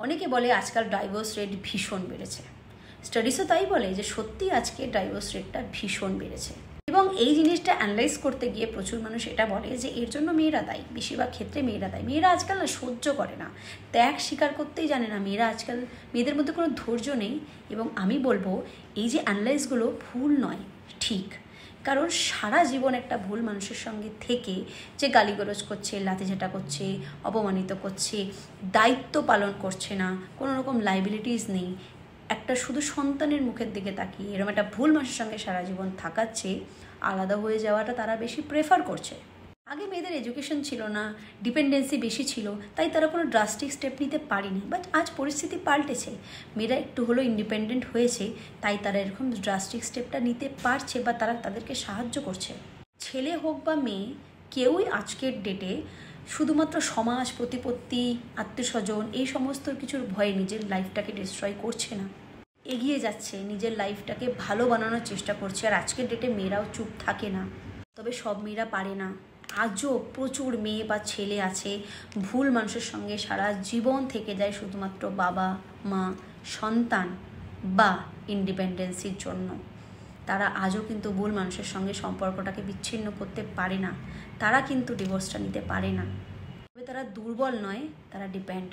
অনেকে বলে আজকাল ডাইভোর্স রেট ভীষণ বেড়েছে। স্টাডিজও তাই বলে যে সত্যি আজকে ডাইভোর্স রেটটা ভীষণ বেড়েছে। এবং এই জিনিসটা অ্যানালাইজ করতে গিয়ে প্রচুর মানুষ এটা বলে যে এর জন্য মেয়েরা দায়ী, বেশিরভাগ ক্ষেত্রে মেয়েরা দায়ী। মেয়েরা আজকাল না সহ্য করে না, ত্যাগ স্বীকার করতেই জানে না। মেয়েদের মধ্যে কোনো ধৈর্য নেই। এবং আমি বলবো এই যে অ্যানালাইজগুলো ভুল নয়, ঠিক। কারণ সারা জীবন একটা ভুল মানুষের সঙ্গে থেকে যে গালিগালাজ করছে, লাঠিঝাঁটা করছে, অপমানিত করছে, দায়িত্ব পালন করছে না, কোনো রকম লাইবিলিটিস নেই, একটা শুধু সন্তানের মুখের দিকে তাকিয়ে এরকম একটা ভুল মানুষের সঙ্গে সারা জীবন থাকার চেয়ে আলাদা হয়ে যাওয়াটা তারা বেশি প্রেফার করছে। আগে মেয়েদের এডুকেশন ছিল না, ডিপেন্ডেন্সি বেশি ছিল, তাই তারা কোনো ড্রাস্টিক স্টেপ নিতে পারেনি। বাট আজ পরিস্থিতি পাল্টেছে, মেয়েরা একটু হলেও ইন্ডিপেন্ডেন্ট হয়েছে, তাই তারা এরকম ড্রাস্টিক স্টেপটা নিতে পারছে বা তারা তাদেরকে সাহায্য করছে। ছেলে হোক বা মেয়ে, কেউই আজকের ডেটে শুধুমাত্র সমাজ, প্রতিপত্তি, আত্মীয়স্বজন এই সমস্ত কিছুর ভয়ে নিজের লাইফটাকে ডিস্ট্রয় করছে না, এগিয়ে যাচ্ছে, নিজের লাইফটাকে ভালো বানানোর চেষ্টা করছে। আর আজকের ডেটে মেয়েরাও চুপ থাকে না, তবে সব মেয়েরা পারে না। আজও প্রচুর মেয়ে বা ছেলে আছে ভুল মানুষের সঙ্গে সারা জীবন থেকে যায় শুধুমাত্র বাবা মা, সন্তান বা ইন্ডিপেন্ডেন্সির জন্য। তারা আজও কিন্তু ভুল মানুষের সঙ্গে সম্পর্কটাকে বিচ্ছিন্ন করতে পারে না, তারা কিন্তু ডিভোর্সটা নিতে পারে না। তবে তারা দুর্বল নয়, তারা ডিপেন্ড।